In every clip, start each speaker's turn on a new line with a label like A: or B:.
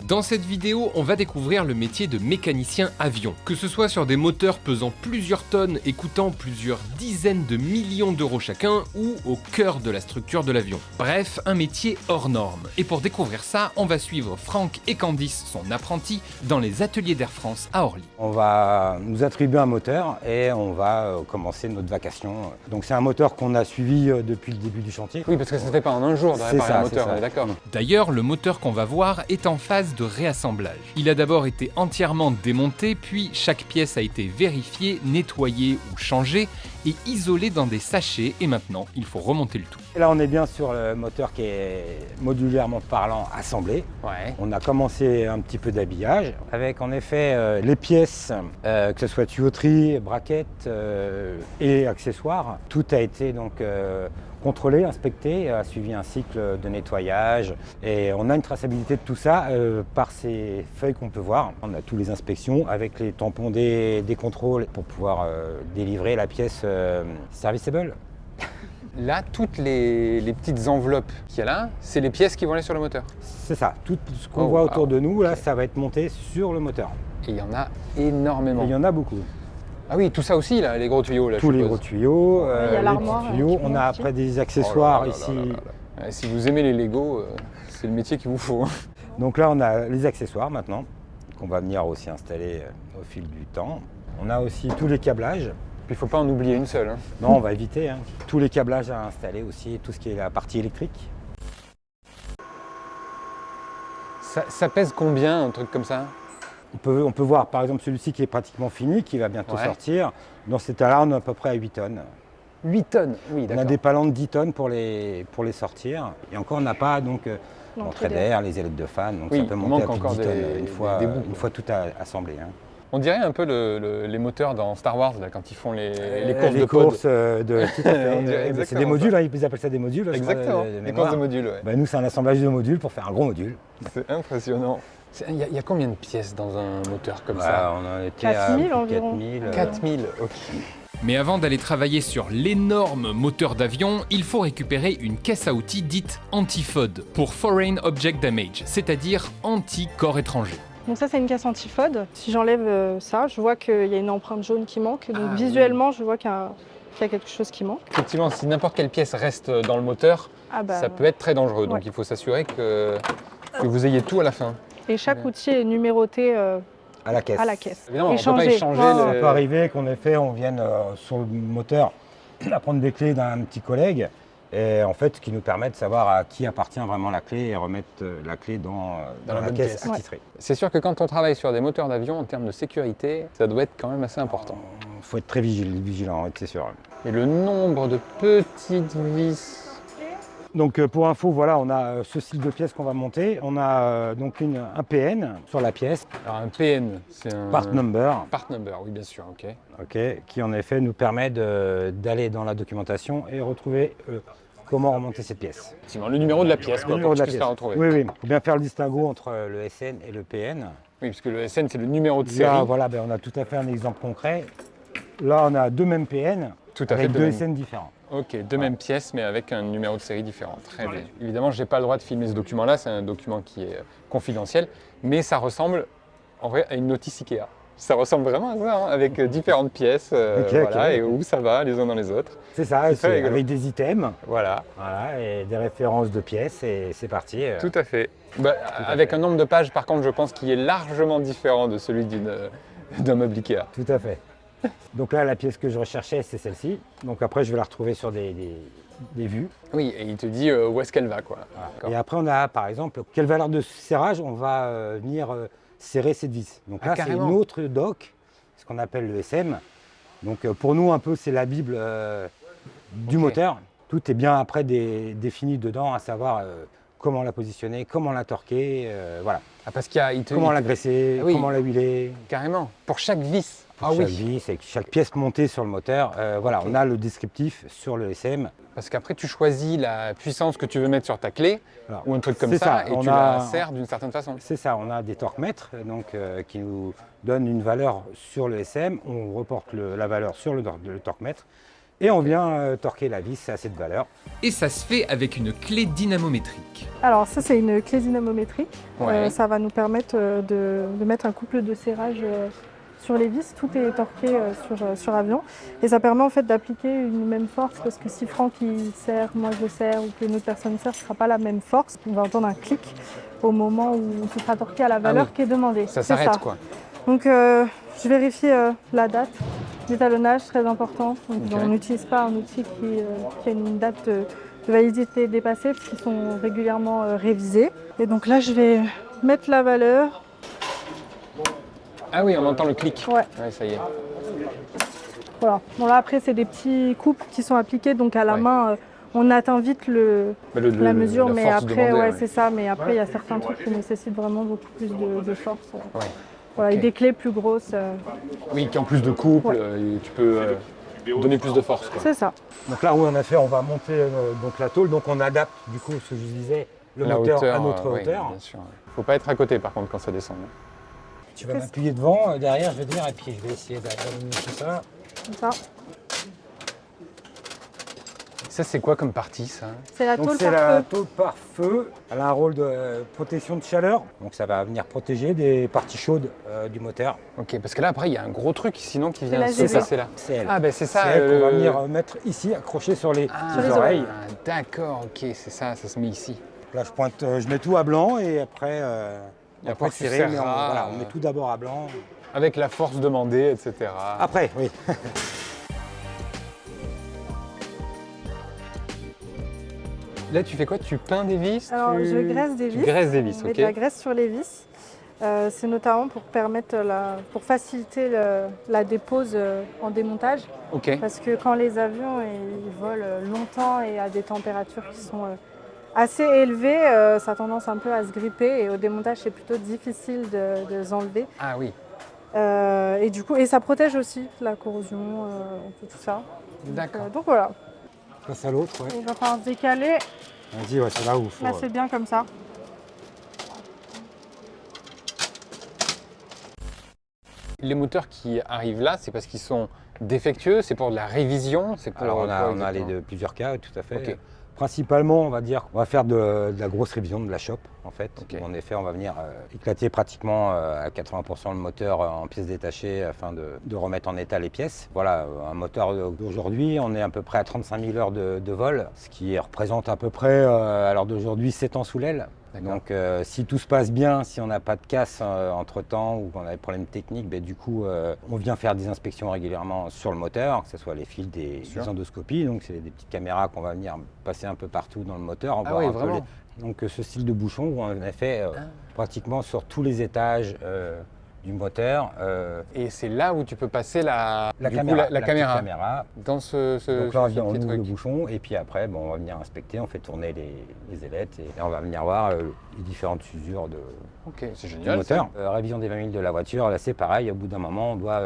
A: Dans cette vidéo, on va découvrir le métier de mécanicien avion. Que ce soit sur des moteurs pesant plusieurs tonnes et coûtant plusieurs dizaines de millions d'euros chacun, ou au cœur de la structure de l'avion. Bref, un métier hors norme. Et pour découvrir ça, on va suivre Franck et Candice, son apprenti, dans les ateliers d'Air France à Orly.
B: On va nous attribuer un moteur et on va commencer notre vacation. Donc c'est un moteur qu'on a suivi depuis le début du chantier.
C: Oui, parce que ça ne se fait pas en un jour de réparer un moteur, on est d'accord.
A: D'ailleurs, le moteur qu'on va voir est en phase de réassemblage. Il a d'abord été entièrement démonté, puis chaque pièce a été vérifiée, nettoyée ou changée et isolée dans des sachets, et maintenant il faut remonter le tout.
B: Et là on est bien sur le moteur qui est modulairement parlant assemblé.
C: Ouais.
B: On a commencé un petit peu d'habillage avec en effet les pièces, que ce soit tuyauterie, braquettes et accessoires. Tout a été donc contrôlé, inspecté, a suivi un cycle de nettoyage et on a une traçabilité de tout ça par ces feuilles qu'on peut voir. On a toutes les inspections avec les tampons des contrôles pour pouvoir délivrer la pièce serviceable.
C: Là, toutes les petites enveloppes qu'il y a là, c'est les pièces qui vont aller sur le moteur.
B: C'est ça, tout ce qu'on voit autour de nous, là, ça va être monté sur le moteur.
C: Et il y en a énormément.
B: Et il y en a beaucoup.
C: Ah oui, tout ça aussi, là, les gros tuyaux. Là,
B: tous les gros tuyaux,
D: il y a
B: les
D: l'armoire,
B: petits tuyaux. On a après des accessoires ici.
C: Ouais, si vous aimez les Lego, c'est le métier qu'il vous faut.
B: Donc là, on a les accessoires maintenant, qu'on va venir aussi installer au fil du temps. On a aussi tous les câblages.
C: Puis il ne faut pas en oublier une seule. Hein.
B: Non, on va éviter. Hein. Tous les câblages à installer aussi, tout ce qui est la partie électrique.
C: Ça pèse combien, un truc comme ça?
B: On peut voir par exemple celui-ci qui est pratiquement fini, qui va bientôt sortir. Dans cet état-là, on est à peu près à 8 tonnes.
C: 8 tonnes, oui, d'accord.
B: On a des palans de 10 tonnes pour les sortir. Et encore, on n'a pas donc l'entrée d'air, les ailettes de fan. Donc
C: oui,
B: ça peut monter à plus de 10 tonnes
C: une
B: fois tout assemblé. Hein.
C: On dirait un peu les moteurs dans Star Wars là, quand ils font les
B: courses de tout à fait. C'est des modules, hein, ils appellent ça des modules.
C: Exactement, les courses de modules. Ouais.
B: Nous, c'est un assemblage de modules pour faire un gros module.
C: C'est impressionnant. Il y a combien de pièces dans un moteur comme ça?
B: On en était
D: 4000
B: à
D: environ.
C: 4000, ok.
A: Mais avant d'aller travailler sur l'énorme moteur d'avion, il faut récupérer une caisse à outils dite anti-FOD, pour Foreign Object Damage, c'est-à-dire anti-corps étranger.
D: Donc ça, c'est une caisse anti-FOD. Si j'enlève ça, je vois qu'il y a une empreinte jaune qui manque. Donc visuellement, je vois qu'il y a quelque chose qui manque.
C: Effectivement, si n'importe quelle pièce reste dans le moteur, ça peut être très dangereux. Donc il faut s'assurer que vous ayez tout à la fin.
D: Et chaque outil est numéroté
B: à la caisse.
C: Évidemment, on ne peut pas échanger.
B: Ça peut arriver qu'en effet, on vienne sur le moteur à prendre des clés d'un petit collègue. Et en fait, ce qui nous permet de savoir à qui appartient vraiment la clé et remettre la clé dans la caisse attitrée.
C: C'est sûr que quand on travaille sur des moteurs d'avion, en termes de sécurité, ça doit être quand même assez important.
B: Il faut être très vigilant, c'est sûr.
C: Et le nombre de petites vis.
B: Donc pour info, voilà, on a ce style de pièce qu'on va monter. On a donc un PN sur la pièce.
C: Alors un PN, c'est un...
B: Part number.
C: Part number, oui bien sûr, ok.
B: Ok, qui en effet nous permet d'aller dans la documentation et retrouver comment remonter cette pièce.
C: Le numéro de la pièce, quoi, pour que tu puisses la retrouver.
B: Oui, il faut bien faire le distinguo entre le SN et le PN.
C: Oui, parce que le SN c'est le numéro de série.
B: Là, voilà, on a tout à fait un exemple concret. Là, on a deux mêmes PN avec deux SN différents.
C: Ok, deux mêmes pièces, mais avec un numéro de série différent. Très bien. Évidemment, je n'ai pas le droit de filmer ce document-là, c'est un document qui est confidentiel, mais ça ressemble en vrai à une notice Ikea. Ça ressemble vraiment à ça, hein, avec différentes pièces, et où ça va les uns dans les autres.
B: C'est ça, avec des items,
C: voilà,
B: et des références de pièces, et c'est parti.
C: Tout à fait. Avec un nombre de pages, par contre, je pense qu'il est largement différent de celui d'un meuble Ikea.
B: Tout à fait. Donc là, la pièce que je recherchais, c'est celle-ci. Donc après, je vais la retrouver sur des vues.
C: Oui, et il te dit où est-ce qu'elle va, quoi.
B: Voilà. Et après, on a, par exemple, quelle valeur de serrage on va venir serrer cette vis. Donc là, c'est une autre doc, ce qu'on appelle le SM. Donc pour nous, un peu, c'est la Bible du moteur. Tout est bien après défini dedans, à savoir comment la positionner, comment la torquer, voilà.
C: Parce qu'il y a,
B: comment la graisser, comment la huiler.
C: Carrément, pour chaque vis.
B: Chaque vis, et chaque pièce montée sur le moteur, voilà, on a le descriptif sur le SM.
C: Parce qu'après, tu choisis la puissance que tu veux mettre sur ta clé, ou un truc comme ça, et tu la serres d'une certaine façon.
B: C'est ça, on a des torque-mètres qui nous donnent une valeur sur le SM, on reporte la valeur sur le torque-mètre, et on vient torquer la vis à cette valeur.
A: Et ça se fait avec une clé dynamométrique.
D: Alors ça c'est une clé dynamométrique.
C: Ouais.
D: Ça va nous permettre de mettre un couple de serrage sur les vis. Tout est torqué sur avion. Et ça permet en fait d'appliquer une même force parce que si Franck il serre, moi je serre ou qu'une autre personne serre, ce ne sera pas la même force. On va entendre un clic au moment où tout sera torqué à la valeur qui est demandée.
C: Ça
D: C'est
C: s'arrête quoi.
D: Donc je vérifie la date. L'étalonnage, très important. Donc,
C: Ok.
D: on n'utilise pas un outil qui a une date de validité dépassée parce qu'ils sont régulièrement révisés. Et donc là, je vais mettre la valeur.
C: Ah oui, on entend le clic.
D: Ouais.
C: Ouais, ça y est.
D: Voilà. Bon là, après, c'est des petits couples qui sont appliqués. Donc à la
C: Ouais.
D: main, on atteint vite
C: Bah,
D: la mesure.
C: la
D: Mais
C: force
D: après,
C: demandée,
D: ouais,
C: ouais.
D: c'est ça. Mais après, il y a certains trucs qui nécessitent vraiment beaucoup plus de force.
C: Ouais.
D: Voilà,
C: Ok.
D: et des clés plus grosses.
C: Oui, qui en plus de couple,
D: Ouais.
C: tu peux donner plus de force. Quoi.
D: C'est ça.
B: Donc là où on a fait, on va monter donc la tôle, donc on adapte du coup ce que je disais, le
C: La
B: moteur
C: hauteur,
B: à notre
C: oui,
B: hauteur.
C: bien sûr. Faut pas être à côté par contre quand ça descend.
B: Tu vas m'appuyer devant, derrière je vais dire, et puis je vais essayer d'amener tout ça.
D: Comme ça.
C: Ça c'est quoi comme partie ça?
D: C'est la
B: Donc
D: tôle
B: c'est
D: par
B: la
D: feu.
B: tôle par feu, elle a un rôle de protection de chaleur, donc ça va venir protéger des parties chaudes du moteur.
C: Ok, parce que là après il y a un gros truc sinon qui
D: C'est
C: vient
D: la
C: se
D: GV.
C: passer là.
B: C'est elle.
C: Ah ben c'est ça.
B: C'est elle qu'on va venir mettre ici, accrocher sur les
C: Ah,
D: les
B: oreilles.
C: D'accord, ok, c'est ça, ça se met ici.
B: Là je pointe, je mets tout à blanc et après,
C: Et après, tu
B: tirer, mais
C: serreras,
B: voilà, on met tout d'abord à blanc.
C: Avec la force demandée, etc.
B: Après, oui.
C: Là tu fais quoi? Tu peins des vis?
D: Alors,
C: tu...
D: je graisse des
C: tu
D: vis.
C: graisses des vis,
D: On met
C: ok.
D: de la graisse sur les vis. C'est notamment pour permettre pour faciliter la dépose en démontage.
C: Ok.
D: Parce que quand les avions ils volent longtemps et à des températures qui sont assez élevées, ça a tendance un peu à se gripper et au démontage c'est plutôt difficile de les enlever.
C: Ah oui,
D: Et du coup, et ça protège aussi la corrosion, tout ça.
C: d'accord.
D: Donc voilà,
B: Passe à l'autre, ouais.
D: on va falloir se décaler.
B: Vas-y, ouais, c'est là où il faut.
D: Là c'est bien comme ça.
C: Les moteurs qui arrivent là, c'est parce qu'ils sont défectueux, c'est pour de la révision, c'est pour...
B: Alors on
C: quoi
B: a
C: exactement
B: de plusieurs cas, tout à fait.
C: Ok.
B: Principalement, on va dire, on va faire de la grosse révision de la shop, en fait.
C: Ok.
B: En effet, on va venir éclater pratiquement à 80% le moteur en pièces détachées afin de remettre en état les pièces. Voilà, un moteur d'aujourd'hui, on est à peu près à 35 000 heures de vol, ce qui représente à peu près, à l'heure d'aujourd'hui, 7 ans sous l'aile.
C: D'accord.
B: Donc si tout se passe bien, si on n'a pas de casse entre-temps ou qu'on a des problèmes techniques, ben, du coup on vient faire des inspections régulièrement sur le moteur, que ce soit les fils des endoscopies, donc c'est des petites caméras qu'on va venir passer un peu partout dans le moteur.
C: Ah oui,
B: un peu
C: vraiment.
B: donc ce style de bouchon où on a fait pratiquement sur tous les étages du moteur.
C: Et c'est là où tu peux passer la
B: La
C: du coup,
B: caméra,
C: la
B: petite
C: caméra.
B: caméra.
C: Dans ce
B: Donc là, on
C: petit
B: ouvre le
C: truc.
B: bouchon et puis après, bon, on va venir inspecter, on fait tourner les ailettes et on va venir voir les différentes usures de,
C: Ok, c'est
B: du
C: génial.
B: moteur. Révision des 20 000 de la voiture, là c'est pareil, au bout d'un moment, on doit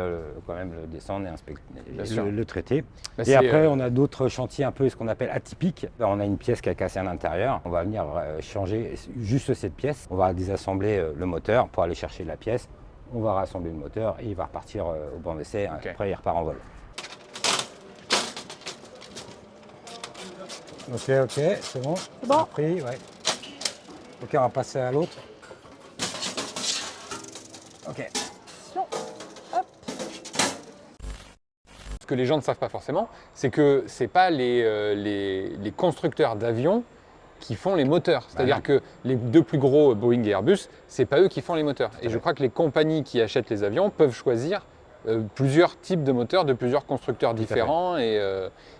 B: quand même le descendre et inspecter,
C: Bien sûr.
B: le traiter.
C: Bah,
B: Et
C: c'est,
B: après, on a d'autres chantiers un peu ce qu'on appelle atypiques. Là, on a une pièce qui a cassé à l'intérieur, on va venir changer juste cette pièce. On va désassembler le moteur pour aller chercher la pièce. On va rassembler le moteur et il va repartir au banc d'essai.
C: Ok.
B: Après, il repart en vol. Ok, c'est bon.
D: C'est bon.
B: Pris, ouais. Ok, on va passer à l'autre. Ok.
C: Ce que les gens ne savent pas forcément, c'est que ce n'est pas les constructeurs d'avions qui font les moteurs. C'est-à-dire
B: non.
C: que les deux plus gros, Boeing et Airbus, ce n'est pas eux qui font les moteurs. Et je
B: fait.
C: crois que les compagnies qui achètent les avions peuvent choisir plusieurs types de moteurs de plusieurs constructeurs différents. Et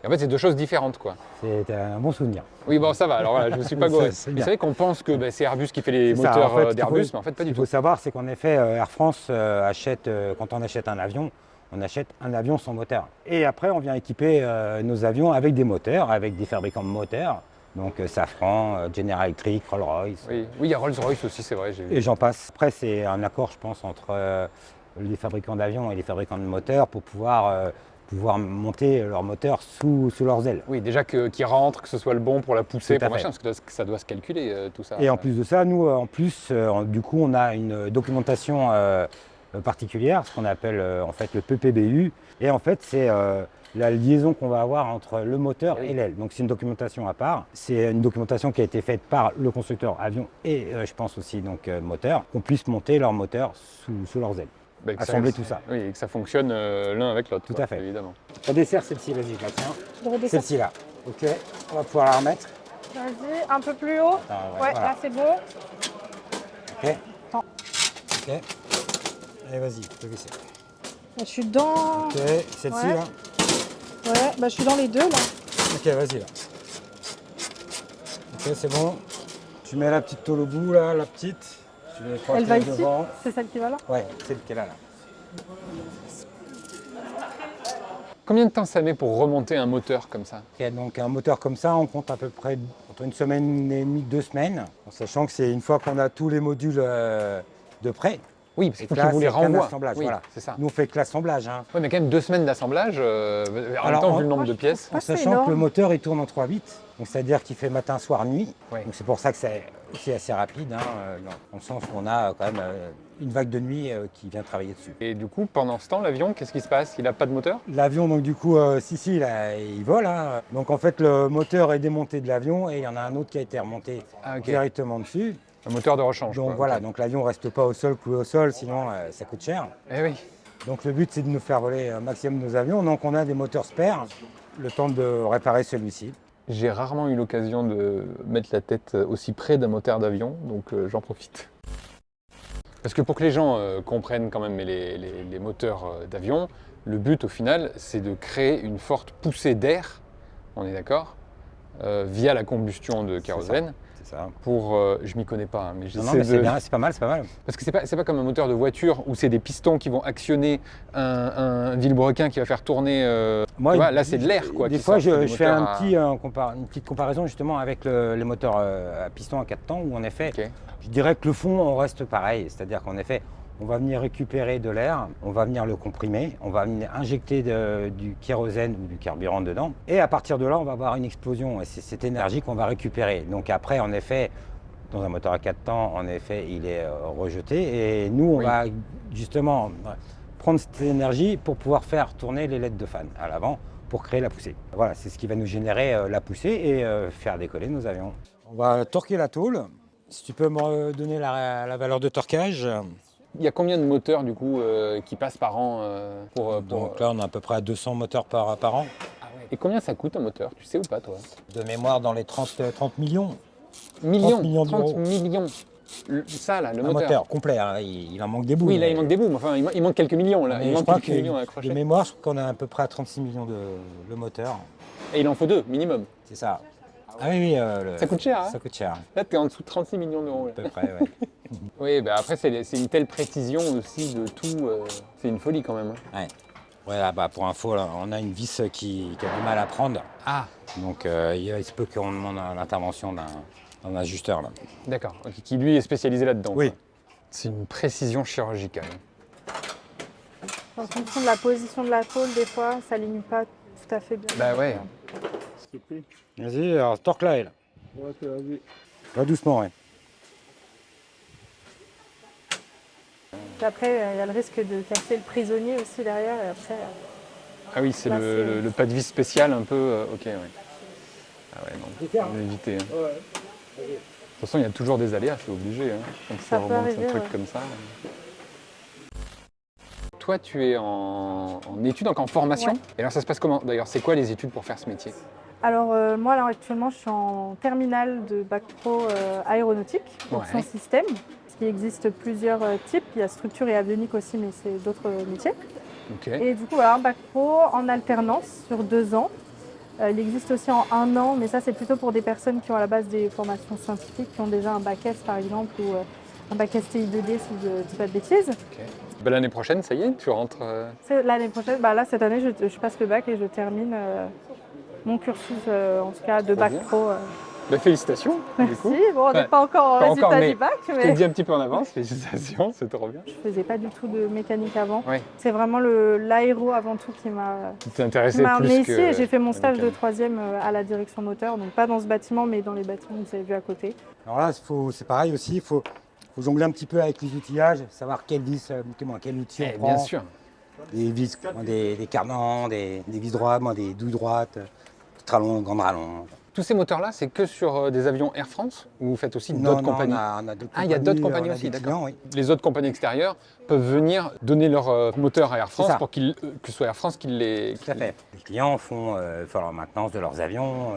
C: en fait, c'est deux choses différentes, quoi.
B: C'est un bon souvenir.
C: Oui, bon, ça va. Alors voilà, je ne me suis pas gouré.
B: C'est
C: Mais
B: bien.
C: c'est vrai qu'on pense que c'est Airbus qui fait les
B: C'est ça,
C: moteurs
B: en fait, ce qu'il
C: d'Airbus,
B: faut-
C: mais en fait, pas
B: Ce
C: du
B: qu'il faut
C: tout.
B: savoir, c'est qu'en effet, Air France achète, quand on achète un avion, on achète un avion sans moteur. Et après, on vient équiper nos avions avec des moteurs, avec des fabricants de moteurs. Donc Safran, General Electric, Rolls-Royce,
C: Oui, il y a Rolls-Royce aussi, c'est vrai. J'ai vu.
B: et j'en passe. Après, c'est un accord, je pense, entre les fabricants d'avions et les fabricants de moteurs pour pouvoir monter leur moteur sous leurs ailes.
C: Oui, déjà qu'ils rentrent, que ce soit le bon pour la pousser,
B: Tout à
C: pour machin,
B: fait.
C: parce que ça doit se calculer tout ça.
B: Et en plus de ça, nous, du coup, on a une documentation particulière, ce qu'on appelle en fait le PPBU. Et en fait, c'est la liaison qu'on va avoir entre le moteur et l'aile. Donc c'est une documentation à part. C'est une documentation qui a été faite par le constructeur avion et je pense aussi donc moteur, qu'on puisse monter leur moteur sous leurs ailes.
C: Bah, que
B: Assembler tout ça.
C: Oui, et que ça fonctionne l'un avec l'autre.
B: Tout à fait.
C: Évidemment.
B: Ça dessert celle-ci, vas-y, là, tiens.
D: Je redescends.
B: Celle-ci là. Ok, on va pouvoir la remettre.
D: Vas-y, un peu plus haut.
B: Ah,
D: Ouais,
B: voilà.
D: là c'est bon.
B: Ok.
D: Attends.
B: Ok. Allez, vas-y, je te laisse.
D: Je suis dans.
B: Ok, celle-ci
D: Ouais.
B: là.
D: Ouais, bah je suis dans les deux là.
B: Ok, vas-y là. Ok, c'est bon. Tu mets la petite tôle au bout là, la petite. Tu les croises
D: Elle va
B: les
D: ici.
B: devant.
D: C'est celle qui va là.
B: Ouais, celle qui est là.
C: Combien de temps ça met pour remonter un moteur comme ça?
B: Ok, donc un moteur comme ça, on compte à peu près entre une semaine et demie, 2 semaines, en sachant que c'est une fois qu'on a tous les modules de prêt.
C: Oui, parce qu'il
B: Et
C: faut
B: là,
C: qu'ils vous les
B: c'est qu'un
C: renvoient.
B: assemblage,
C: Oui,
B: voilà.
C: c'est ça.
B: Nous on fait que l'assemblage. Hein.
C: Oui, mais quand même 2 semaines d'assemblage, en
B: Alors,
C: même temps, vu le
D: moi,
C: nombre de
D: je
C: pièces.
D: trouve
B: En
D: c'est
B: sachant que le
D: énorme.
B: moteur il tourne en 3 bits, donc c'est-à-dire qu'il fait matin, soir, nuit.
C: Ouais.
B: Donc c'est pour ça que c'est aussi assez rapide, hein, dans le sens où on a quand même une vague de nuit qui vient travailler dessus.
C: Et du coup, pendant ce temps, l'avion, qu'est-ce qui se passe? Il n'a pas de moteur?
B: L'avion, donc du coup, si, là, il vole. Hein. Donc en fait, le moteur est démonté de l'avion et il y en a un autre qui a été remonté
C: Ah, ok.
B: directement dessus.
C: Un moteur de rechange.
B: Donc
C: quoi.
B: voilà,
C: Ok.
B: donc l'avion reste pas au sol, cloué au sol, sinon ça coûte cher.
C: Eh oui.
B: Donc le but c'est de nous faire voler un maximum nos avions. Donc on a des moteurs spares, le temps de réparer celui-ci.
C: J'ai rarement eu l'occasion de mettre la tête aussi près d'un moteur d'avion, donc j'en profite. Parce que pour que les gens comprennent quand même les moteurs d'avion, le but au final, c'est de créer une forte poussée d'air, on est d'accord, via la combustion de kérosène.
B: C'est ça.
C: Pour, je m'y connais pas, hein, mais
B: Non,
C: j'essaie
B: non, mais c'est
C: de...
B: bien, c'est pas mal, c'est pas mal.
C: Parce que c'est pas comme un moteur de voiture où c'est des pistons qui vont actionner un vilebrequin qui va faire tourner.
B: Moi,
C: tu vois, là, c'est de l'air, quoi.
B: Des
C: qui
B: fois,
C: sort, c'est des
B: je fais
C: moteurs
B: une petite comparaison justement avec les moteurs à piston à 4 temps, où en effet,
C: Ok.
B: je dirais que le fond, on reste pareil. C'est-à-dire qu'en effet, on va venir récupérer de l'air, on va venir le comprimer, on va venir injecter du kérosène ou du carburant dedans. Et à partir de là, on va avoir une explosion. Et c'est cette énergie qu'on va récupérer. Donc après, en effet, dans un moteur à 4 temps, en effet, il est rejeté. Et nous, on
C: Oui.
B: va justement prendre cette énergie pour pouvoir faire tourner les LED de fan à l'avant pour créer la poussée. Voilà, c'est ce qui va nous générer la poussée et faire décoller nos avions. On va torquer la tôle. Si tu peux me donner la valeur de torquage.
C: Il y a combien de moteurs du coup qui passent par an pour
B: Donc là, on est à peu près à 200 moteurs par an.
C: Ah ouais. Et combien ça coûte un moteur? Tu sais ou pas toi?
B: De mémoire, dans les 30 millions.
C: Millions,
B: 30 millions d'euros.
C: 30 millions. Ça là, le
B: Un
C: moteur.
B: moteur complet, hein, il en manque des bouts.
C: Oui, là
B: mais-
C: il manque des bouts, mais enfin il manque quelques millions là.
B: mais
C: Il
B: je
C: manque
B: crois
C: quelques
B: que
C: millions à
B: de
C: accrocher.
B: mémoire, je crois qu'on est à peu près à 36 millions le moteur.
C: Et il en faut 2 minimum.
B: C'est ça. Ah oui,
C: Ça coûte cher, hein?
B: Ça coûte cher,
C: Là t'es en dessous de 36 millions d'euros.
B: à peu près, ouais.
C: Oui, bah après c'est une telle précision aussi de tout, c'est une folie quand même. Hein.
B: Ouais. Ouais, là, bah, pour info, là, on a une vis qui a du mal à prendre.
C: Ah,
B: Donc il se peut qu'on demande l'intervention d'un ajusteur. Là.
C: d'accord, ok, qui lui est spécialisé là-dedans.
B: Oui.
C: quoi. C'est une précision chirurgicale.
D: En fonction de la position de la tôle, des fois, ça aligne pas tout à fait bien.
C: Bah ouais.
B: Vas-y, alors torque là, elle. Va doucement, ouais.
D: Puis après, il y a le risque de casser le prisonnier aussi derrière. Et après,
C: Ah oui, c'est
D: Là,
C: le pas de vis spécial un peu, ok, ouais. Ah ouais, non, on va éviter. Hein. De toute façon, il y a toujours des aléas, c'est obligé. Hein. Quand
D: Ça
C: ça
D: peut
C: remonte
D: arriver,
C: un truc
D: ouais.
C: comme ça. Toi, tu es en études, donc en formation.
D: Ouais.
C: Et alors, ça se passe comment? D'ailleurs, c'est quoi les études pour faire ce métier?
D: alors moi, alors, actuellement, je suis en terminale de bac pro aéronautique, option
C: Ouais.
D: système. Il existe plusieurs types. Il y a structure et avionique aussi, mais c'est d'autres métiers.
C: Ok.
D: Et du coup, voilà, un bac pro en alternance sur 2 ans. Il existe aussi en 1 an, mais ça, c'est plutôt pour des personnes qui ont à la base des formations scientifiques, qui ont déjà un bac S par exemple, ou un bac STI 2D, si je ne dis pas de bêtises.
C: Ok. Ben, l'année prochaine, ça y est, tu rentres.
D: C'est l'année prochaine, bah là, cette année, je passe le bac et je termine mon cursus, en tout cas, de bac
C: bien.
D: pro.
C: Ben, félicitations, du coup.
D: Si, bon, on n'est
C: Ouais.
D: pas encore au
C: Pas
D: résultat
C: encore, mais
D: du bac,
C: Je te le
D: mais
C: dis un petit peu en avance, félicitations, c'est trop bien.
D: je faisais pas du tout de mécanique avant.
C: Ouais.
D: C'est vraiment l'aéro avant tout qui m'a
C: Tu t'es intéressé
D: m'a
C: plus
D: emmenée
C: que
D: ici et j'ai fait mon
C: la
D: stage de
C: mécanique.
D: 3e à la direction moteur, donc pas dans ce bâtiment, mais dans les bâtiments que vous avez vus à côté.
B: Alors là, c'est pareil aussi, il faut jongler un petit peu avec les outillages, savoir quelle vis, quel outil
C: Eh,
B: on prend.
C: bien sûr.
B: des vis, des carnans, des vis droites, des douilles droites, tralons, grandes rallonges.
C: Tous ces moteurs-là, c'est que sur des avions Air France ou vous faites aussi d'autres compagnies?
B: On a d'autres
C: Ah, il y a d'autres compagnies
B: on a
C: aussi,
B: des
C: d'accord.
B: clients, oui.
C: Les autres compagnies extérieures peuvent venir donner leur moteur à Air France
B: ça.
C: pour que ce soit Air France qui les...
B: Tout à fait. Les clients font leur maintenance de leurs avions,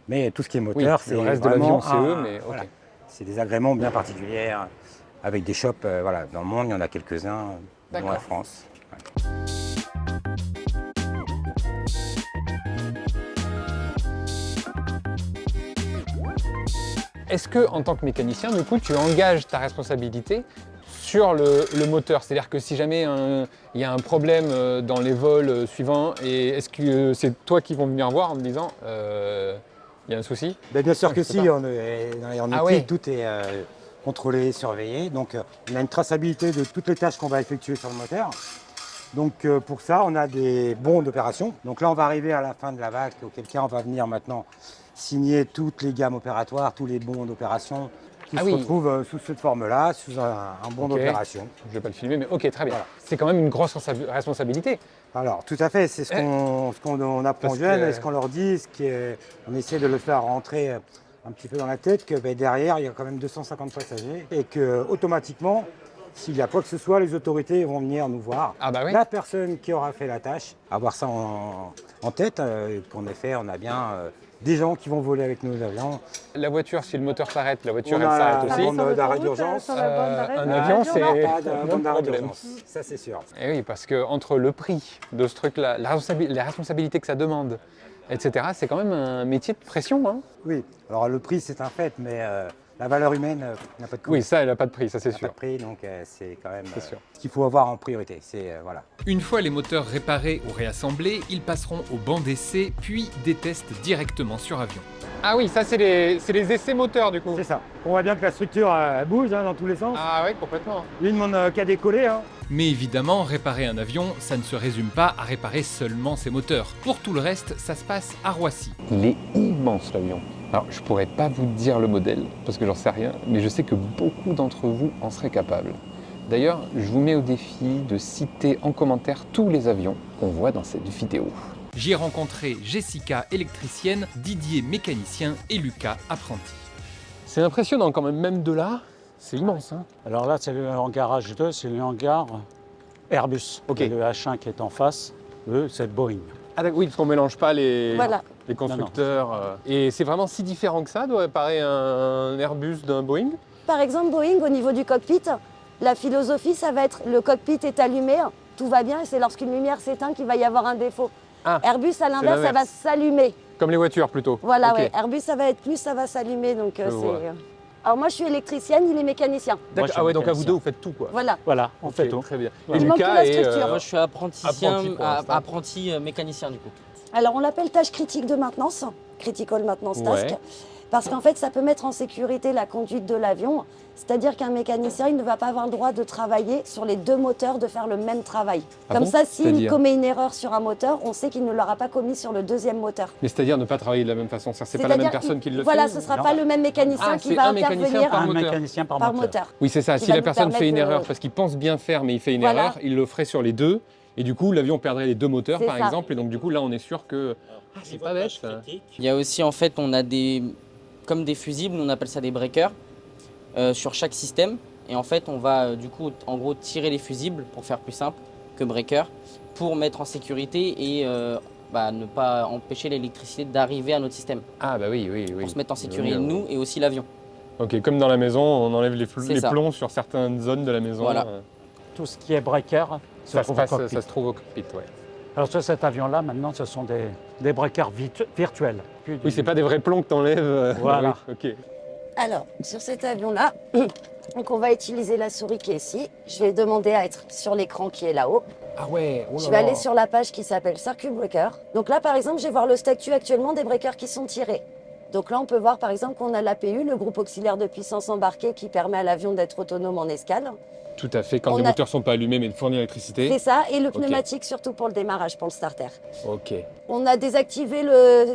B: mais tout ce qui est moteur,
C: Oui, le
B: c'est
C: reste de l'avion,
B: vraiment
C: c'est eux, mais
B: voilà.
C: ok.
B: C'est des agréments bien particuliers avec des shops voilà, dans le monde, il y en a quelques-uns, dont
C: D'accord.
B: la France.
C: Est-ce que, en tant que mécanicien, du coup, tu engages ta responsabilité sur le moteur? C'est-à-dire que si jamais il y a un problème dans les vols suivants, et est-ce que c'est toi qui vont venir voir en me disant il y a un souci?
B: Ben, bien sûr que
C: c'est
B: si,
C: ça.
B: en éthique,
C: Ah ouais.
B: tout est contrôlé, surveillé. Donc on a une traçabilité de toutes les tâches qu'on va effectuer sur le moteur. Donc pour ça, on a des bons d'opération. Donc là, on va arriver à la fin de la vague, auquel cas on va venir maintenant signer toutes les gammes opératoires, tous les bons d'opération qui
C: Ah
B: se
C: oui.
B: retrouvent sous cette forme-là, sous un bon
C: Ok.
B: d'opération.
C: Je ne vais pas le filmer, mais ok, très bien.
B: Voilà.
C: C'est quand même une grosse responsabilité.
B: Alors tout à fait, c'est ce qu'on apprend aux
C: Parce
B: jeunes
C: que-
B: et ce qu'on leur dit, on essaie de le faire rentrer un petit peu dans la tête, que ben, derrière, il y a quand même 250 passagers et que automatiquement, s'il y a quoi que ce soit, les autorités vont venir nous voir.
C: Ah bah oui.
B: La personne qui aura fait la tâche, avoir ça en tête, qu'en effet, on a bien des gens qui vont voler avec nos avions.
C: La voiture, si le moteur s'arrête, la voiture,
B: On
C: elle
B: a
C: s'arrête
B: la
C: aussi.
D: Pareil sur
B: bande d'arrêt
D: l'autoroute,
B: d'urgence.
D: sur la bande d'arrêt
C: Un
D: d'urgence.
C: avion, c'est-
B: Pas de
C: Pas
B: bande
C: de
B: d'arrêt
C: problème.
B: d'urgence, ça c'est sûr.
C: Eh oui, parce que entre le prix de ce truc-là, la responsabilité que ça demande, etc., c'est quand même un métier de pression. Hein.
B: Oui, alors le prix c'est un fait, mais la valeur humaine n'a pas de coût.
C: Oui, ça, elle n'a pas de prix, ça c'est
B: n'a pas
C: sûr.
B: de prix, donc c'est quand même
C: C'est sûr.
B: ce qu'il faut avoir en priorité. Voilà.
A: Une fois les moteurs réparés ou réassemblés, ils passeront au banc d'essai, puis des tests directement sur avion.
C: Ah oui, ça c'est les essais moteurs du coup.
B: C'est ça. On voit bien que la structure bouge dans tous les sens.
C: Ah oui, complètement.
B: Lui, il demande qu'à décoller. Hein.
A: Mais évidemment, réparer un avion, ça ne se résume pas à réparer seulement ses moteurs. Pour tout le reste, ça se passe à Roissy.
C: Il est immense l'avion. Alors je pourrais pas vous dire le modèle, parce que j'en sais rien, mais je sais que beaucoup d'entre vous en seraient capables. D'ailleurs, je vous mets au défi de citer en commentaire tous les avions qu'on voit dans cette vidéo.
A: J'y ai rencontré Jessica, électricienne, Didier, mécanicien et Lucas, apprenti.
C: C'est impressionnant quand même de là, c'est immense. Hein.
E: Alors là, c'est le hangar H2, c'est le hangar Airbus.
C: Ok.
E: Et le H1 qui est en face, eux, c'est Boeing.
C: Ah oui, parce qu'on mélange pas les constructeurs. Et c'est vraiment si différent que ça, doit réparer un Airbus d'un Boeing?
F: Par exemple, Boeing, au niveau du cockpit, la philosophie, ça va être le cockpit est allumé, tout va bien, et c'est lorsqu'une lumière s'éteint qu'il va y avoir un défaut.
C: Ah,
F: Airbus, à l'inverse, ça va
C: l'inverse.
F: s'allumer.
C: Comme les voitures plutôt.
F: Voilà,
C: Ok.
F: ouais. Airbus, ça va être plus, ça va s'allumer. Donc,
C: Je vois.
F: Alors moi, je suis électricienne, il est mécanicien.
E: Moi,
C: D'accord.
E: je suis
C: Ah ouais, donc à vous
E: mécanicien.
C: deux, vous faites tout quoi.
F: Voilà.
E: Voilà, on
C: Ok,
E: fait tout.
C: Très bien.
E: Voilà.
F: Il manque que la structure.
G: Moi, je suis apprenticien,
C: apprenti pour l'instant.
G: apprenti mécanicien du coup.
F: Alors, on l'appelle tâche critique de maintenance, critical maintenance task,
C: Ouais.
F: parce qu'en fait, ça peut mettre en sécurité la conduite de l'avion. C'est-à-dire qu'un mécanicien, il ne va pas avoir le droit de travailler sur les deux moteurs, de faire le même travail.
C: Ah
F: Comme
C: bon
F: ça, s'il
C: C'est-à-dire
F: commet une erreur sur un moteur, on sait qu'il ne l'aura pas commis sur le deuxième moteur.
C: Mais c'est-à-dire ne pas travailler de la même façon, c'est pas la même
F: C'est-à-dire,
C: personne qui le
F: Voilà,
C: fait
F: ce ne sera
E: Non.
F: pas le même mécanicien
C: Ah,
F: qui
C: c'est
F: va
C: un mécanicien
F: intervenir
C: par
E: Un
C: moteur.
E: mécanicien par,
F: par
E: moteur.
F: moteur.
C: Oui, c'est ça.
F: Qui
C: Si
F: va
C: la
F: nous
C: personne fait une
F: permettre de-
C: erreur parce qu'il pense bien faire mais il fait une
F: Voilà.
C: erreur, il le ferait sur les deux. Et du coup, l'avion perdrait les deux moteurs
F: C'est
C: par
F: ça.
C: exemple. Et donc du coup, là, on est sûr que... Ah, c'est pas bête ça.
G: Il y a aussi en fait, on a comme des fusibles, on appelle ça des breakers, sur chaque système. Et en fait, on va du coup, en gros, tirer les fusibles, pour faire plus simple que breaker, pour mettre en sécurité et ne pas empêcher l'électricité d'arriver à notre système.
C: Ah bah oui, oui, oui.
G: Pour se mettre en sécurité,
C: Oui,
G: nous et aussi l'avion.
C: Ok, comme dans la maison, on enlève les
G: C'est ça.
C: plombs sur certaines zones de la maison.
G: Voilà.
E: Tout ce qui est breaker
C: Ça se
E: trouve au
C: passe,
E: cockpit.
C: ça se trouve au cockpit, ouais.
E: Alors sur cet avion-là, maintenant, ce sont des breakers virtuels.
C: Oui, c'est pas des vrais plombs que t'enlèves.
E: Voilà.
C: Oui, ok.
F: Alors, sur cet avion-là, donc on va utiliser la souris qui est ici. Je vais demander à être sur l'écran qui est là-haut.
C: Ah ouais. oh là
F: Je vais
C: là.
F: aller sur la page qui s'appelle Circuit Breaker. Donc là, par exemple, je vais voir le statut actuellement des breakers qui sont tirés. Donc là, on peut voir par exemple qu'on a l'APU, le groupe auxiliaire de puissance embarqué, qui permet à l'avion d'être autonome en escale.
C: Tout à fait, quand
F: On
C: les
F: a-
C: moteurs sont pas allumés mais de fournir l'électricité.
F: C'est ça, et le pneumatique surtout pour le démarrage, pour le starter.
C: Ok.
F: On a désactivé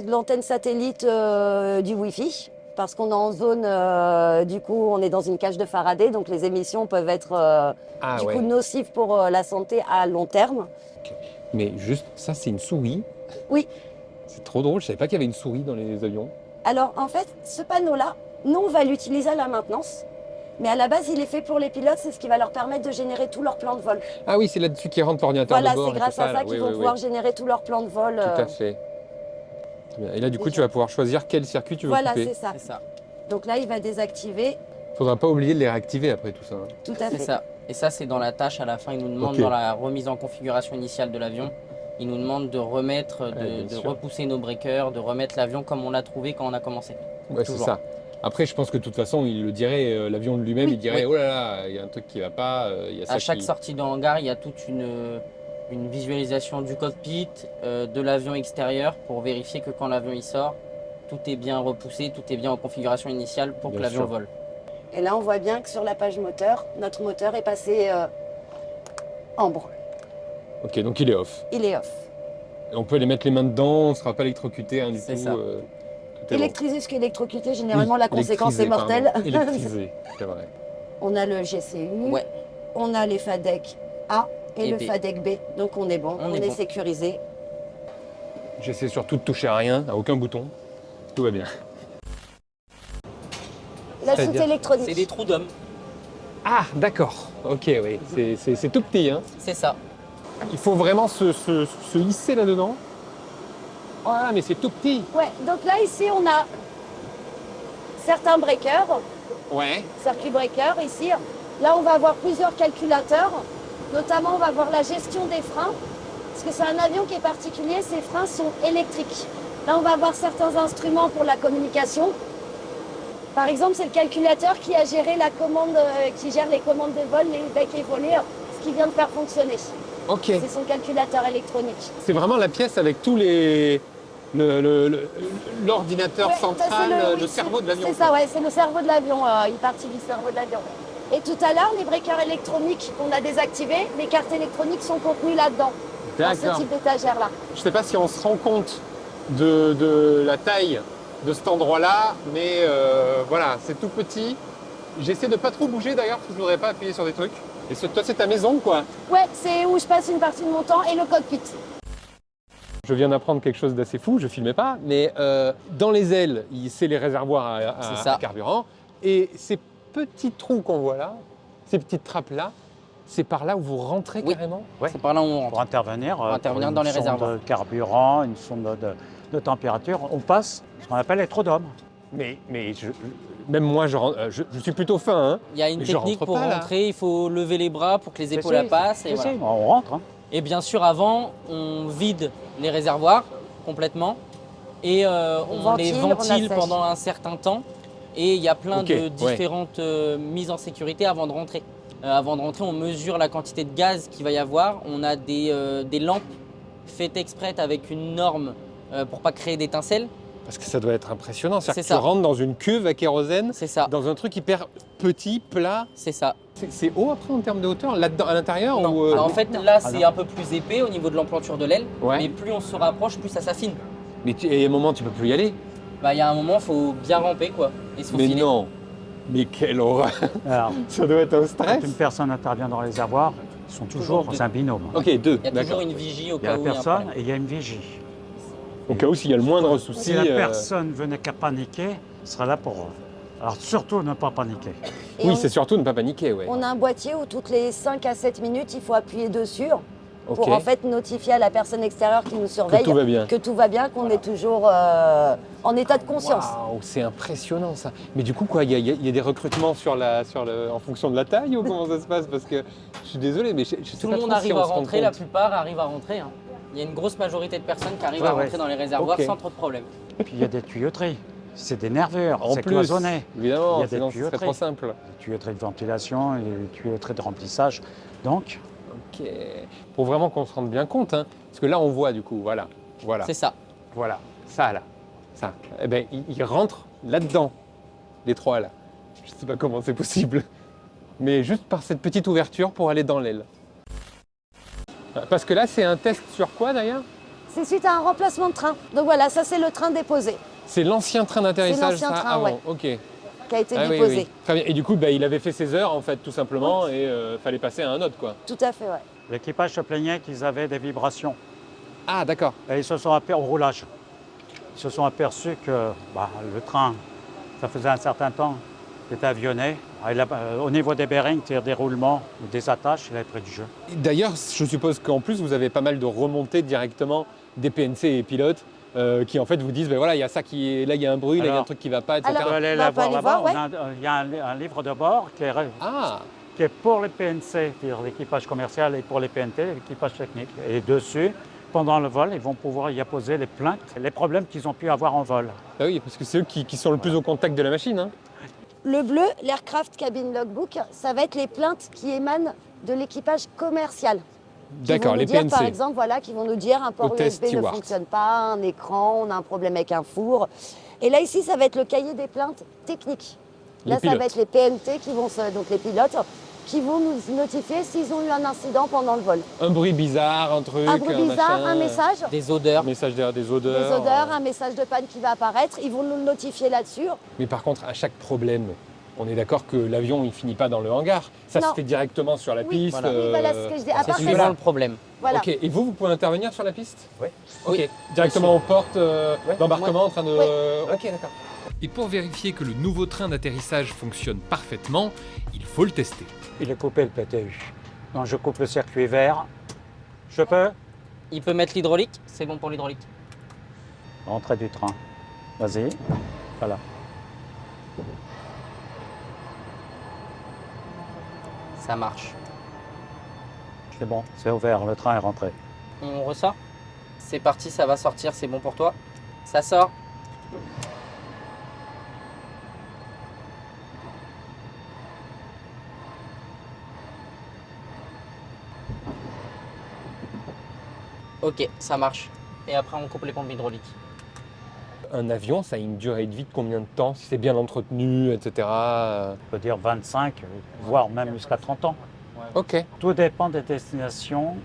F: l'antenne satellite du Wi-Fi. parce qu'on est en zone, du coup, on est dans une cage de Faraday, donc les émissions peuvent être
A: Ah
F: du
A: ouais.
F: coup nocives pour la santé à long terme.
A: Mais juste, ça c'est une souris.
F: Oui.
A: C'est trop drôle, je savais pas qu'il y avait une souris dans les avions.
F: Alors en fait, ce panneau-là, nous on va l'utiliser à la maintenance, mais à la base il est fait pour les pilotes, c'est ce qui va leur permettre de générer tout leur plan de vol.
A: Ah oui, c'est là-dessus qu'ils rentrent l'ordinateur
F: Voilà,
A: de bord.
F: c'est
A: et
F: grâce
A: tout
F: à ça
A: là.
F: qu'ils
A: Oui,
F: vont
A: oui,
F: pouvoir
A: oui.
F: générer tout leur plan de vol.
A: Tout à fait. Très bien. Et là, du coup, tu vas pouvoir choisir quel circuit tu veux
F: Voilà,
A: couper.
F: c'est ça.
G: C'est ça.
F: Donc là, il va désactiver,
A: Faudra pas oublier de les réactiver après tout ça.
F: tout à
G: C'est
F: fait.
G: ça. Et ça, c'est dans la tâche à la fin. Il nous demande
A: Ok.
G: dans la remise en configuration initiale de l'avion, il nous demande de remettre,
A: bien
G: de
A: sûr.
G: repousser nos breakers, de remettre l'avion comme on l'a trouvé quand on a commencé.
A: Ouais, c'est
G: Toujours.
A: ça. Après, je pense que de toute façon, il le dirait, l'avion de lui-même,
F: Oui.
A: il dirait,
G: Oui.
A: oh là là, il y a un truc qui va pas, il y a ça
G: À chaque
A: qui...
G: sortie de hangar, il y a toute une visualisation du cockpit, de l'avion extérieur pour vérifier que quand l'avion il sort, tout est bien repoussé, tout est bien en configuration initiale pour
A: Bien
G: que l'avion
A: sûr.
G: vole.
F: Et là, on voit bien que sur la page moteur, notre moteur est passé ambre.
A: Ok, donc il est off.
F: Il est off.
A: Et on peut les mettre les mains dedans, on ne sera pas électrocuté, hein, du
G: C'est
A: tout.
G: ça.
A: Tout est bon.
F: Électrisé jusqu'à électrocuté, généralement
A: Oui,
F: la conséquence est
A: électrisé,
F: mortelle.
A: pardon. Électrisé, c'est vrai.
F: On a le GCU,
G: Ouais.
F: on a les FADEC A et,
G: Et
F: le
G: B.
F: FADEC B. Donc on est bon, on est
G: bon.
F: sécurisé.
A: J'essaie surtout de toucher à rien, à aucun bouton. Tout va bien.
F: La
A: C'est-à-dire
F: soute électronique.
G: C'est des trous d'hommes,
A: Ah, d'accord. Ok, oui. C'est tout petit, hein.
G: c'est ça.
A: Il faut vraiment se hisser là-dedans. Voilà, mais c'est tout petit.
F: Ouais, donc là ici on a certains breakers,
A: Ouais.
F: circuit breaker ici. Là on va avoir plusieurs calculateurs, notamment on va voir la gestion des freins, parce que c'est un avion qui est particulier, ses freins sont électriques. Là on va avoir certains instruments pour la communication. Par exemple, c'est le calculateur qui a géré la commande, qui gère les commandes de vol, les becs et volets, ce qui vient de faire fonctionner.
A: Ok.
F: C'est son calculateur électronique.
A: C'est vraiment la pièce avec tous les... L'ordinateur
F: Ouais, ça,
A: central,
F: c'est
A: le
F: oui,
A: cerveau de l'avion.
F: C'est ça, ouais, c'est le cerveau de l'avion, une partie du cerveau de l'avion. Et tout à l'heure, les breakers électroniques qu'on a désactivés, les cartes électroniques sont contenues là-dedans, dans ce
A: D'accord.
F: type d'étagère-là.
A: Je ne sais pas si on se rend compte de la taille de cet endroit-là, mais voilà, c'est tout petit. J'essaie de pas trop bouger d'ailleurs, parce que je voudrais pas appuyer sur des trucs. Et toi, c'est ta maison, quoi.
F: Ouais, c'est où je passe une partie de mon temps et le cockpit.
A: Je viens d'apprendre quelque chose d'assez fou, je filmais pas, mais dans les ailes, c'est les réservoirs
G: C'est ça.
A: à carburant. Et ces petits trous qu'on voit là, ces petites trappes-là, c'est par là où vous rentrez
G: Oui.
A: carrément?
E: Ouais.
G: C'est par là où on rentre.
E: Pour intervenir,
G: intervenir
E: une
G: dans les
E: sonde
G: réservoirs.
E: de carburant, une sonde de température, on passe ce qu'on appelle les trous d'hommes.
A: Mais même moi, je suis plutôt fin. Hein.
G: Il y a une
A: Mais je
G: technique
A: rentre
G: pour
A: pas, là.
G: rentrer, il faut lever les bras pour que les
E: Si,
G: épaules
E: si,
G: passent. Et,
E: Si,
G: voilà.
E: si, on rentre. Hein.
G: Et bien sûr, avant, on vide les réservoirs complètement et on les
F: ventile, on
G: ventile
F: assèche.
G: pendant un certain temps. Et il y a plein
A: Ok,
G: de
A: ouais.
G: différentes mises en sécurité avant de rentrer. Avant de rentrer, on mesure la quantité de gaz qu'il va y avoir. On a des lampes faites exprès avec une norme pour pas créer d'étincelles.
A: Parce que ça doit être impressionnant. C'est-à-dire
G: C'est
A: que tu
G: ça.
A: rentres dans une cuve à kérosène,
G: C'est ça,
A: dans un truc hyper petit, plat.
G: c'est ça.
A: C'est haut après en termes de hauteur, là-dedans, à l'intérieur
G: Non.
A: ou,
G: Alors, en fait, là,
E: Ah,
G: c'est
E: non.
G: un peu plus épais au niveau de l'emplanture de l'aile.
A: Ouais.
G: Mais plus on se rapproche, plus ça s'affine.
A: Mais il y a un moment, tu peux plus y aller.
G: Bah, il y a un moment, il faut bien ramper, quoi. Et se
A: Mais
G: faufiler.
A: non. Mais quelle horreur.
E: Alors,
A: Ça doit être un
E: quand
A: stress.
E: une personne intervient dans les réservoirs, ils sont toujours
G: Toujours deux.
E: un binôme.
A: Ok, deux.
G: Il y a
A: D'accord.
G: toujours une vigie au
E: Il y a
G: cas
E: la
G: où il y a un
E: personne
G: problème.
E: et il y a une vigie.
A: Au cas où s'il y a le moindre souci.
E: Si la personne venait qu'à paniquer, il sera là pour... Alors surtout ne pas paniquer.
F: Et
A: Oui,
F: on,
A: c'est surtout ne pas paniquer, ouais.
F: on a un boîtier où toutes les 5 à 7 minutes, il faut appuyer dessus
A: Ok.
F: pour en fait notifier à la personne extérieure qui nous
A: Que
F: surveille
A: tout va bien.
F: que tout va bien, qu'on est toujours en état de conscience.
A: Waouh, c'est impressionnant ça. Mais du coup, quoi, il y a des recrutements en fonction de la taille ou comment ça se passe? Parce que je suis désolé, mais je sais
G: Tout
A: pas
G: le monde
A: trop si
G: arrive
A: on
G: à
A: se rend
G: rentrer, la
A: compte.
G: plupart arrivent à rentrer. Hein. Il y a une grosse majorité de personnes qui arrivent
E: Ouais,
G: à
E: ouais.
G: rentrer dans les réservoirs
A: Ok.
G: sans trop de problèmes.
E: Puis il y a des tuyauteries. C'est des nervures,
A: En
E: c'est
A: plus,
E: cloisonné. Il y
A: évidemment,
E: a des
A: sinon ce serait
E: tuyauteries.
A: trop simple.
E: Des tuyauteries de ventilation et des tuyauteries de remplissage. Donc,
A: Ok. Pour vraiment qu'on se rende bien compte, hein. Parce que là, on voit du coup, voilà.
G: C'est ça.
A: Voilà, ça là, ça. Eh ben, il rentre là-dedans, les trois là. Je sais pas comment c'est possible, mais juste par cette petite ouverture pour aller dans l'aile. Parce que là, c'est un test sur quoi d'ailleurs?
F: C'est suite à un remplacement de train. Donc voilà, ça c'est le train déposé.
C: C'est l'ancien train d'atterrissage,
F: l'ancien
C: ça,
F: train,
C: avant.
F: ouais.
C: Ok.
F: qui a été
C: Ah oui,
F: déposé.
C: oui. Très bien. Et du coup, bah, il avait fait ses heures, en fait, tout simplement, et fallait passer à un autre, quoi.
F: Tout à fait, ouais.
E: L'équipage se plaignait qu'ils avaient des vibrations.
C: Ah, d'accord.
E: Et ils se sont aperçus au roulage. Ils se sont aperçus que le train, ça faisait un certain temps qu'il était avionnné. Au niveau des bearings, c'est-à-dire des roulements ou des attaches, il avait pris du jeu.
C: D'ailleurs, je suppose qu'en plus, vous avez pas mal de remontées directement des PNC et pilotes qui, en fait, vous disent, ben voilà, il y a ça qui est... Là, il y a un bruit, là, il y a un truc qui va pas, etc.
F: Alors,
E: On peut aller
F: on
E: la
F: peut
E: voir
F: aller
E: là-bas.
F: voir,
E: Il y a un livre de bord
C: Ah,
E: qui est pour les PNC, c'est-à-dire l'équipage commercial, et pour les PNT, l'équipage technique. Et dessus, pendant le vol, ils vont pouvoir y apposer les plaintes, les problèmes qu'ils ont pu avoir en vol.
C: bah oui, parce que c'est eux qui sont le plus au contact de la machine. Hein.
F: Le bleu, l'Aircraft Cabin Logbook, ça va être les plaintes qui émanent de l'équipage commercial. Qui
C: D'accord,
F: vont nous
C: les
F: dire,
C: PNC.
F: par exemple, voilà, qui vont nous dire un port
C: Hôtesse
F: USB ne
C: steward.
F: fonctionne pas, un écran, on a un problème avec un four. Et là, ici, ça va être le cahier des plaintes techniques. Là,
C: Les
F: ça va
C: pilotes.
F: être les PNT, donc les pilotes, qui vont nous notifier s'ils ont eu un incident pendant le vol.
C: Un bruit bizarre, un truc,
F: Un bruit bizarre,
C: machin,
F: un message,
G: Des odeurs.
C: un message derrière des
F: des
C: odeurs.
F: odeurs, un message de panne qui va apparaître. Ils vont nous le notifier là-dessus.
C: Mais par contre, à chaque problème, on est d'accord que l'avion, il finit pas dans le hangar. Ça
F: Non.
C: se fait directement sur la
F: Oui,
C: piste.
G: voilà.
F: Oui, voilà ce que je dis. À
G: C'est
F: part
G: suivant
F: ça,
G: le problème.
F: voilà.
C: Ok, et vous pouvez intervenir sur la piste
B: Oui.
C: Ok,
G: Oui.
C: directement aux portes
B: Ouais.
C: d'embarquement en train de...
F: Oui.
C: Ok, d'accord.
A: Et pour vérifier que le nouveau train d'atterrissage fonctionne parfaitement, il faut le tester.
E: Il est coupé le PTU. Donc je coupe le circuit vert. Je peux
G: Il peut mettre l'hydraulique, c'est bon pour l'hydraulique.
E: Entrée du train. Vas-y. Voilà.
G: Ça marche.
E: C'est bon, c'est ouvert, le train est rentré.
G: On ressort. C'est parti, ça va sortir, c'est bon pour toi. Ça sort. Ok, ça marche. Et après, on coupe les pompes hydrauliques.
C: Un avion, ça a une durée de vie de combien de temps? Si c'est bien entretenu, etc.
E: On peut dire 25, voire même jusqu'à 30 ans.
C: Ok.
E: Tout dépend des destinations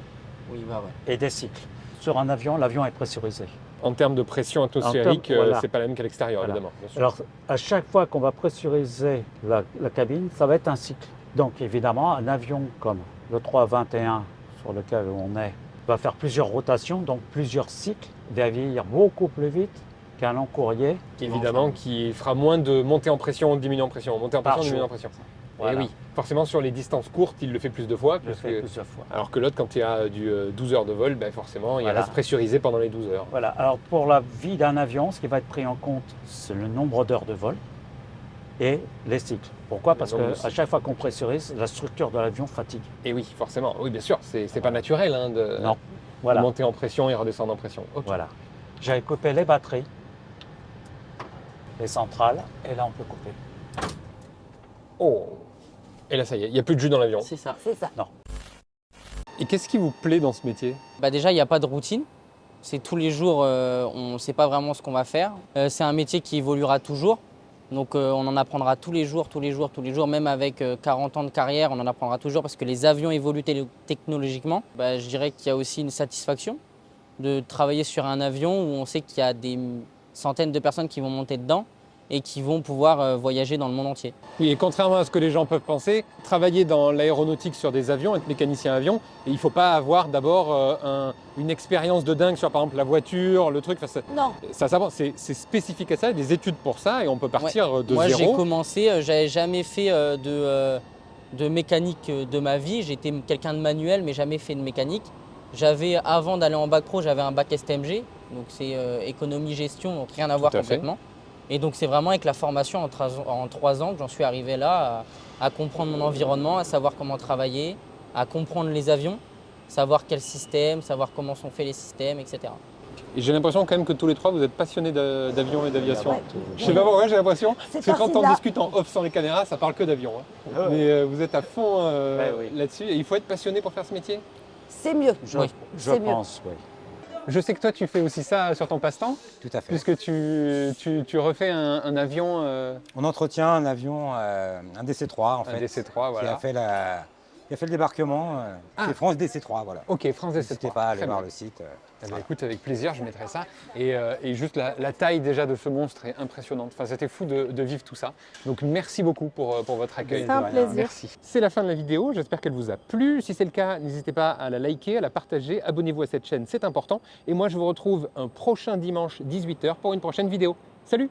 G: Oui, bah ouais.
E: et des cycles. Sur un avion, l'avion est pressurisé.
C: En termes de pression atmosphérique,
E: En termes, voilà.
C: c'est pas la même qu'à l'extérieur,
E: Voilà.
C: évidemment. bien sûr.
E: Alors, à chaque fois qu'on va pressuriser la cabine, ça va être un cycle. Donc, évidemment, un avion comme le 321 sur lequel on est va faire plusieurs rotations, donc plusieurs cycles, vieillir beaucoup plus vite qu'un long courrier.
C: Évidemment, qui fera moins de montée en pression, diminuer en pression, monter en
E: Par
C: pression, diminuer en
E: jour.
C: pression.
E: Voilà.
C: Et oui, forcément, sur les distances courtes, il le fait plus de fois.
E: Je le
C: parce
E: fais
C: que-
E: plusieurs fois.
C: Alors que l'autre, quand il y a du 12 heures de vol, ben forcément, il
E: Voilà.
C: reste pressurisé pendant les 12 heures.
E: Voilà. Alors, pour la vie d'un avion, ce qui va être pris en compte, c'est le nombre d'heures de vol et les cycles. Pourquoi?
C: Le
E: Parce
C: nombre de
E: qu'à
C: cycles.
E: chaque fois qu'on pressurise, la structure de l'avion fatigue.
C: Et oui, forcément. Oui, bien sûr, c'est pas naturel hein, de,
E: Non.
C: de
E: Voilà.
C: monter en pression et redescendre en pression. Ok.
E: Voilà. J'avais coupé les batteries, les centrales, et là on peut couper.
C: Oh. Et là, ça y est, il n'y a plus de jus dans l'avion.
G: C'est ça.
F: C'est ça.
C: Et qu'est-ce qui vous plaît dans ce métier?
G: Bah déjà, il n'y a pas de routine. C'est tous les jours, on ne sait pas vraiment ce qu'on va faire. C'est un métier qui évoluera toujours. Donc on en apprendra tous les jours, tous les jours, tous les jours. Même avec 40 ans de carrière, on en apprendra toujours parce que les avions évoluent technologiquement. Bah, je dirais qu'il y a aussi une satisfaction de travailler sur un avion où on sait qu'il y a des centaines de personnes qui vont monter dedans et qui vont pouvoir voyager dans le monde entier.
C: Oui, et contrairement à ce que les gens peuvent penser, travailler dans l'aéronautique sur des avions, être mécanicien avion, et il ne faut pas avoir d'abord une expérience de dingue sur par exemple la voiture, le truc.
F: Non.
C: C'est spécifique à ça, il y a des études pour ça, et on peut partir de
G: Moi, j'ai
C: zéro.
G: commencé, j'avais jamais fait de mécanique de ma vie. J'étais quelqu'un de manuel, mais jamais fait de mécanique. Avant d'aller en bac pro, j'avais un bac STMG, donc c'est économie-gestion, donc rien à voir
C: à fait.
G: complètement. Et donc c'est vraiment avec la formation en 3 ans que j'en suis arrivé là à comprendre mon environnement, à savoir comment travailler, à comprendre les avions, savoir quel système, savoir comment sont faits les systèmes, etc.
C: Et j'ai l'impression quand même que tous les trois, vous êtes passionnés d'avion et d'aviation.
F: Ouais.
C: Je sais pas pourquoi, j'ai l'impression.
F: C'est
C: Parce que quand
F: parti
C: on
F: de là.
C: discute en off sans les caméras, ça parle que d'avion. hein.
E: Ah ouais.
C: Mais vous êtes à fond
E: oui.
C: là-dessus. Et il faut être passionné pour faire ce métier.
F: C'est mieux.
E: Je,
G: Oui,
E: je
F: c'est mieux.
E: pense, oui.
C: Je sais que toi, tu fais aussi ça sur ton passe-temps,
B: Tout à fait.
C: puisque tu refais un avion,
B: On entretient un avion, un DC-3 en
C: un
B: fait,
C: DC-3,
B: qui a
C: voilà.
B: fait qui a fait le débarquement. C'est France DC3, voilà.
C: Ok, France DC3.
B: N'hésitez pas à aller
C: Très
B: voir
C: bien.
B: le site.
C: Eh ben, écoute, avec plaisir, je mettrai ça. Et juste la taille déjà de ce monstre est impressionnante. Enfin, c'était fou de vivre tout ça. Donc merci beaucoup pour votre accueil.
D: C'est un plaisir.
C: Merci. C'est la fin de la vidéo, j'espère qu'elle vous a plu. Si c'est le cas, n'hésitez pas à la liker, à la partager, abonnez-vous à cette chaîne, c'est important. Et moi je vous retrouve un prochain dimanche 18 h pour une prochaine vidéo. Salut!